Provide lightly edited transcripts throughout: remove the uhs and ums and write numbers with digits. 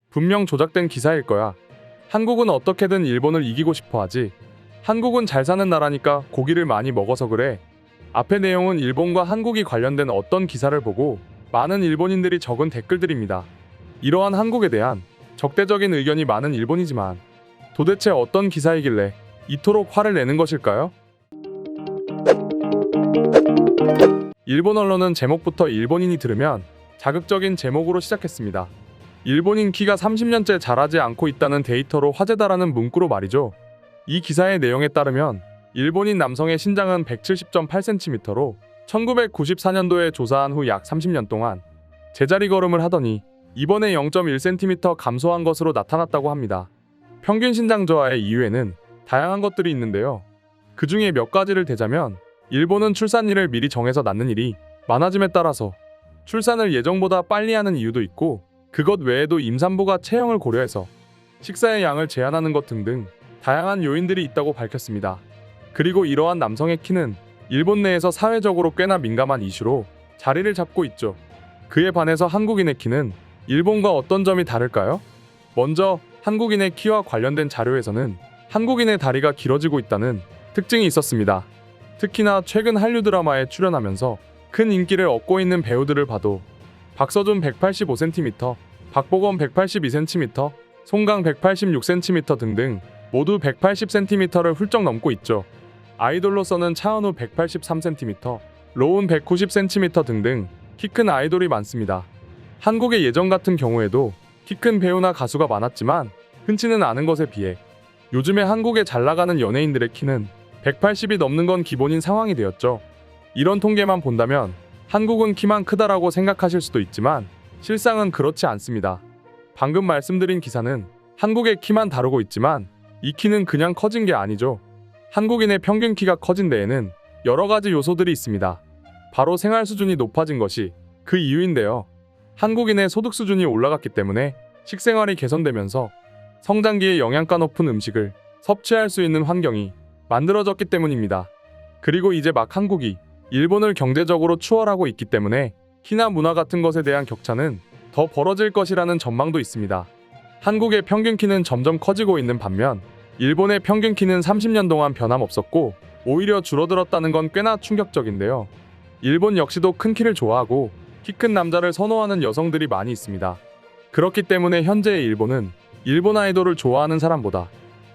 분명 조작된 기사일 거야. 한국은 어떻게든 일본을 이기고 싶어 하지. 한국은 잘 사는 나라니까 고기를 많이 먹어서 그래. 앞의 내용은 일본과 한국이 관련된 어떤 기사를 보고 많은 일본인들이 적은 댓글들입니다. 이러한 한국에 대한 적대적인 의견이 많은 일본이지만 도대체 어떤 기사이길래 이토록 화를 내는 것일까요? 일본 언론은 제목부터 일본인이 들으면 자극적인 제목으로 시작했습니다. 일본인 키가 30년째 자라지 않고 있다는 데이터로 화제다라는 문구로 말이죠. 이 기사의 내용에 따르면 일본인 남성의 신장은 170.8cm로 1994년도에 조사한 후 약 30년 동안 제자리 걸음을 하더니 이번에 0.1cm 감소한 것으로 나타났다고 합니다. 평균 신장 저하의 이유에는 다양한 것들이 있는데요. 그 중에 몇 가지를 대자면 일본은 출산일을 미리 정해서 낳는 일이 많아짐에 따라서 출산을 예정보다 빨리 하는 이유도 있고 그것 외에도 임산부가 체형을 고려해서 식사의 양을 제한하는 것 등등 다양한 요인들이 있다고 밝혔습니다. 그리고 이러한 남성의 키는 일본 내에서 사회적으로 꽤나 민감한 이슈로 자리를 잡고 있죠. 그에 반해서 한국인의 키는 일본과 어떤 점이 다를까요? 먼저 한국인의 키와 관련된 자료에서는 한국인의 다리가 길어지고 있다는 특징이 있었습니다. 특히나 최근 한류 드라마에 출연하면서 큰 인기를 얻고 있는 배우들을 봐도 박서준 185cm, 박보검 182cm, 송강 186cm 등등 모두 180cm를 훌쩍 넘고 있죠. 아이돌로서는 차은우 183cm, 로운 190cm 등등 키 큰 아이돌이 많습니다. 한국의 예전 같은 경우에도 키 큰 배우나 가수가 많았지만 흔치는 않은 것에 비해 요즘에 한국에 잘 나가는 연예인들의 키는 180이 넘는 건 기본인 상황이 되었죠. 이런 통계만 본다면 한국은 키만 크다라고 생각하실 수도 있지만 실상은 그렇지 않습니다. 방금 말씀드린 기사는 한국의 키만 다루고 있지만 이 키는 그냥 커진 게 아니죠. 한국인의 평균 키가 커진 데에는 여러 가지 요소들이 있습니다. 바로 생활 수준이 높아진 것이 그 이유인데요. 한국인의 소득 수준이 올라갔기 때문에 식생활이 개선되면서 성장기에 영양가 높은 음식을 섭취할 수 있는 환경이 만들어졌기 때문입니다. 그리고 이제 막 한국이 일본을 경제적으로 추월하고 있기 때문에 키나 문화 같은 것에 대한 격차는 더 벌어질 것이라는 전망도 있습니다. 한국의 평균 키는 점점 커지고 있는 반면 일본의 평균 키는 30년 동안 변함없었고 오히려 줄어들었다는 건 꽤나 충격적인데요. 일본 역시도 큰 키를 좋아하고 키 큰 남자를 선호하는 여성들이 많이 있습니다. 그렇기 때문에 현재의 일본은 일본 아이돌을 좋아하는 사람보다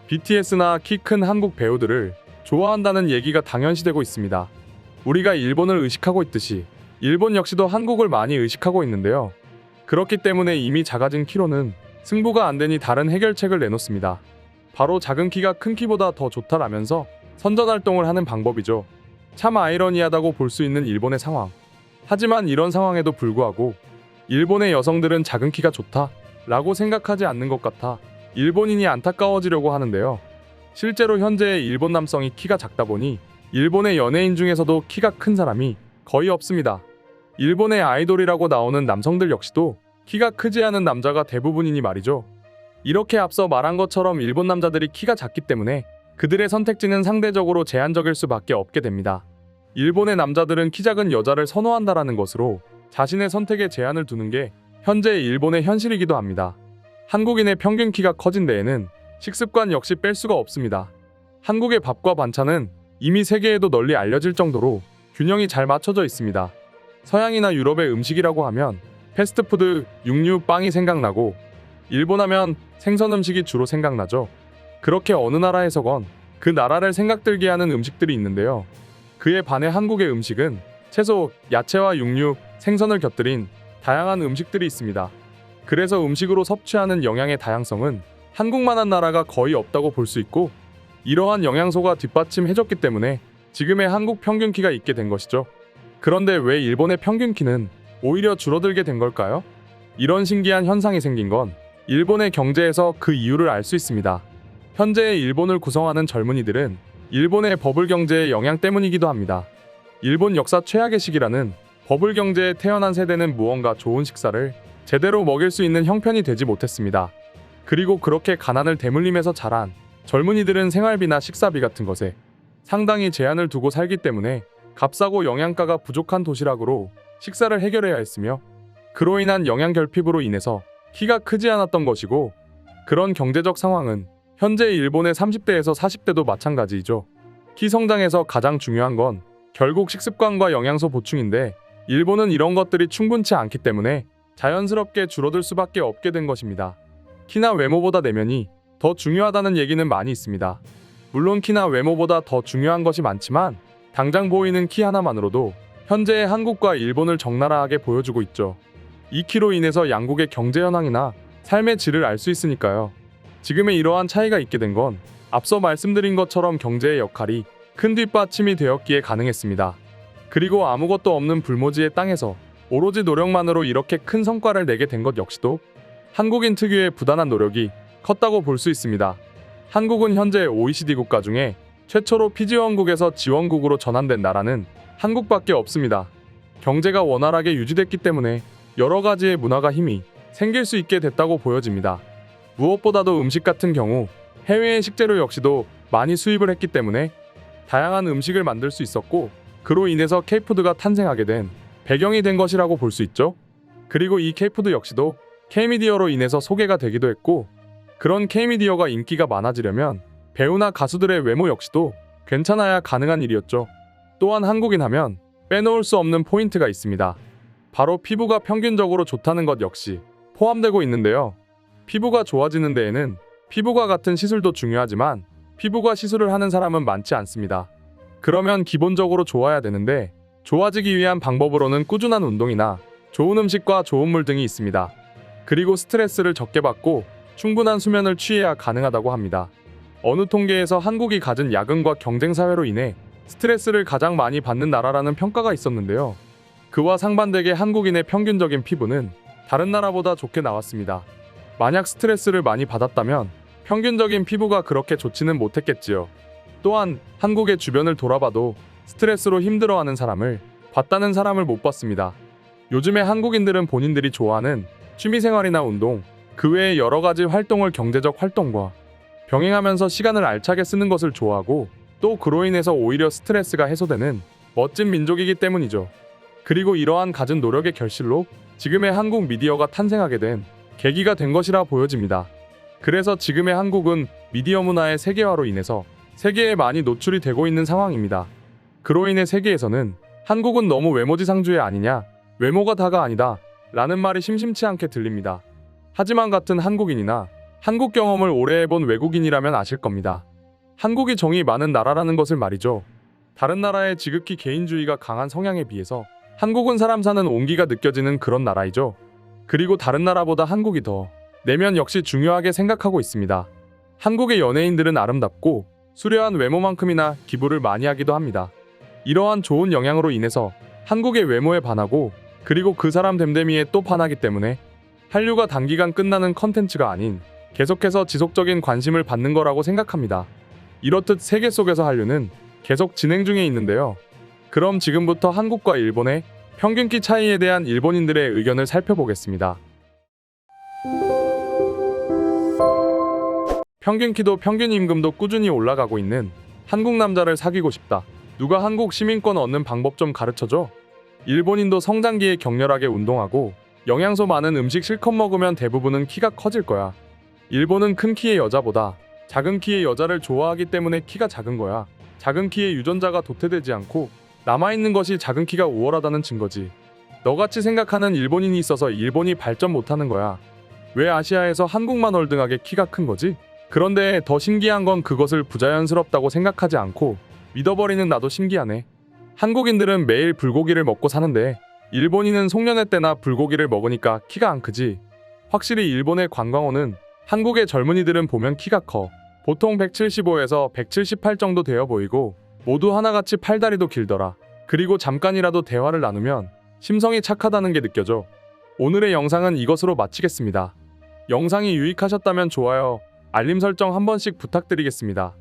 BTS나 키 큰 한국 배우들을 좋아한다는 얘기가 당연시되고 있습니다. 우리가 일본을 의식하고 있듯이 일본 역시도 한국을 많이 의식하고 있는데요. 그렇기 때문에 이미 작아진 키로는 승부가 안 되니 다른 해결책을 내놓습니다. 바로 작은 키가 큰 키보다 더 좋다라면서 선전활동을 하는 방법이죠. 참 아이러니하다고 볼 수 있는 일본의 상황. 하지만 이런 상황에도 불구하고 일본의 여성들은 작은 키가 좋다라고 생각하지 않는 것 같아 일본인이 안타까워지려고 하는데요. 실제로 현재의 일본 남성이 키가 작다 보니 일본의 연예인 중에서도 키가 큰 사람이 거의 없습니다. 일본의 아이돌이라고 나오는 남성들 역시도 키가 크지 않은 남자가 대부분이니 말이죠. 이렇게 앞서 말한 것처럼 일본 남자들이 키가 작기 때문에 그들의 선택지는 상대적으로 제한적일 수밖에 없게 됩니다. 일본의 남자들은 키 작은 여자를 선호한다라는 것으로 자신의 선택에 제한을 두는 게 현재의 일본의 현실이기도 합니다. 한국인의 평균 키가 커진 데에는 식습관 역시 뺄 수가 없습니다. 한국의 밥과 반찬은 이미 세계에도 널리 알려질 정도로 균형이 잘 맞춰져 있습니다. 서양이나 유럽의 음식이라고 하면 패스트푸드, 육류, 빵이 생각나고 일본 하면 생선 음식이 주로 생각나죠. 그렇게 어느 나라에서건 그 나라를 생각들게 하는 음식들이 있는데요. 그에 반해 한국의 음식은 채소, 야채와 육류, 생선을 곁들인 다양한 음식들이 있습니다. 그래서 음식으로 섭취하는 영양의 다양성은 한국만한 나라가 거의 없다고 볼 수 있고 이러한 영양소가 뒷받침해줬기 때문에 지금의 한국 평균 키가 있게 된 것이죠. 그런데 왜 일본의 평균 키는 오히려 줄어들게 된 걸까요? 이런 신기한 현상이 생긴 건 일본의 경제에서 그 이유를 알 수 있습니다. 현재의 일본을 구성하는 젊은이들은 일본의 버블 경제의 영향 때문이기도 합니다. 일본 역사 최악의 시기라는 버블 경제에 태어난 세대는 무언가 좋은 식사를 제대로 먹일 수 있는 형편이 되지 못했습니다. 그리고 그렇게 가난을 대물림해서 자란 젊은이들은 생활비나 식사비 같은 것에 상당히 제한을 두고 살기 때문에 값싸고 영양가가 부족한 도시락으로 식사를 해결해야 했으며 그로 인한 영양 결핍으로 인해서 키가 크지 않았던 것이고, 그런 경제적 상황은 현재 일본의 30대에서 40대도 마찬가지이죠. 키 성장에서 가장 중요한 건 결국 식습관과 영양소 보충인데, 일본은 이런 것들이 충분치 않기 때문에 자연스럽게 줄어들 수밖에 없게 된 것입니다. 키나 외모보다 내면이 더 중요하다는 얘기는 많이 있습니다. 물론 키나 외모보다 더 중요한 것이 많지만 당장 보이는 키 하나만으로도 현재의 한국과 일본을 적나라하게 보여주고 있죠. 이 키로 인해서 양국의 경제 현황이나 삶의 질을 알 수 있으니까요. 지금의 이러한 차이가 있게 된 건 앞서 말씀드린 것처럼 경제의 역할이 큰 뒷받침이 되었기에 가능했습니다. 그리고 아무것도 없는 불모지의 땅에서 오로지 노력만으로 이렇게 큰 성과를 내게 된 것 역시도 한국인 특유의 부단한 노력이 컸다고 볼 수 있습니다. 한국은 현재 OECD 국가 중에 최초로 피지원국에서 지원국으로 전환된 나라는 한국밖에 없습니다. 경제가 원활하게 유지됐기 때문에 여러 가지의 문화가 힘이 생길 수 있게 됐다고 보여집니다. 무엇보다도 음식 같은 경우 해외의 식재료 역시도 많이 수입을 했기 때문에 다양한 음식을 만들 수 있었고, 그로 인해서 K푸드가 탄생하게 된 배경이 된 것이라고 볼 수 있죠. 그리고 이 K푸드 역시도 K미디어로 인해서 소개가 되기도 했고, 그런 K미디어가 인기가 많아지려면 배우나 가수들의 외모 역시도 괜찮아야 가능한 일이었죠. 또한 한국인 하면 빼놓을 수 없는 포인트가 있습니다. 바로 피부가 평균적으로 좋다는 것 역시 포함되고 있는데요. 피부가 좋아지는 데에는 피부과 같은 시술도 중요하지만 피부과 시술을 하는 사람은 많지 않습니다. 그러면 기본적으로 좋아야 되는데, 좋아지기 위한 방법으로는 꾸준한 운동이나 좋은 음식과 좋은 물 등이 있습니다. 그리고 스트레스를 적게 받고 충분한 수면을 취해야 가능하다고 합니다. 어느 통계에서 한국이 가진 야근과 경쟁 사회로 인해 스트레스를 가장 많이 받는 나라라는 평가가 있었는데요. 그와 상반되게 한국인의 평균적인 피부는 다른 나라보다 좋게 나왔습니다. 만약 스트레스를 많이 받았다면 평균적인 피부가 그렇게 좋지는 못했겠지요. 또한 한국의 주변을 돌아봐도 스트레스로 힘들어하는 사람을 봤다는 사람을 못 봤습니다. 요즘에 한국인들은 본인들이 좋아하는 취미생활이나 운동, 그 외에 여러 가지 활동을 경제적 활동과 병행하면서 시간을 알차게 쓰는 것을 좋아하고, 또 그로 인해서 오히려 스트레스가 해소되는 멋진 민족이기 때문이죠. 그리고 이러한 갖은 노력의 결실로 지금의 한국 미디어가 탄생하게 된 계기가 된 것이라 보여집니다. 그래서 지금의 한국은 미디어 문화의 세계화로 인해서 세계에 많이 노출이 되고 있는 상황입니다. 그로 인해 세계에서는 한국은 너무 외모지상주의 아니냐, 외모가 다가 아니다 라는 말이 심심치 않게 들립니다. 하지만 같은 한국인이나 한국 경험을 오래 해본 외국인이라면 아실 겁니다. 한국이 정이 많은 나라라는 것을 말이죠. 다른 나라의 지극히 개인주의가 강한 성향에 비해서 한국은 사람 사는 온기가 느껴지는 그런 나라이죠. 그리고 다른 나라보다 한국이 더 내면 역시 중요하게 생각하고 있습니다. 한국의 연예인들은 아름답고 수려한 외모만큼이나 기부를 많이 하기도 합니다. 이러한 좋은 영향으로 인해서 한국의 외모에 반하고, 그리고 그 사람 됨됨이에 또 반하기 때문에 한류가 단기간 끝나는 컨텐츠가 아닌 계속해서 지속적인 관심을 받는 거라고 생각합니다. 이렇듯 세계 속에서 한류는 계속 진행 중에 있는데요. 그럼 지금부터 한국과 일본의 평균 키 차이에 대한 일본인들의 의견을 살펴보겠습니다. 평균 키도 평균 임금도 꾸준히 올라가고 있는 한국 남자를 사귀고 싶다. 누가 한국 시민권 얻는 방법 좀 가르쳐줘. 일본인도 성장기에 격렬하게 운동하고 영양소 많은 음식 실컷 먹으면 대부분은 키가 커질 거야. 일본은 큰 키의 여자보다 작은 키의 여자를 좋아하기 때문에 키가 작은 거야. 작은 키의 유전자가 도태되지 않고 남아있는 것이 작은 키가 우월하다는 증거지. 너같이 생각하는 일본인이 있어서 일본이 발전 못하는 거야. 왜 아시아에서 한국만 월등하게 키가 큰 거지? 그런데 더 신기한 건 그것을 부자연스럽다고 생각하지 않고 믿어버리는 나도 신기하네. 한국인들은 매일 불고기를 먹고 사는데 일본인은 송년회 때나 불고기를 먹으니까 키가 안 크지. 확실히 일본의 관광어는 한국의 젊은이들은 보면 키가 커. 보통 175에서 178 정도 되어 보이고 모두 하나같이 팔다리도 길더라. 그리고 잠깐이라도 대화를 나누면 심성이 착하다는 게 느껴져. 오늘의 영상은 이것으로 마치겠습니다. 영상이 유익하셨다면 좋아요, 알림 설정 한 번씩 부탁드리겠습니다.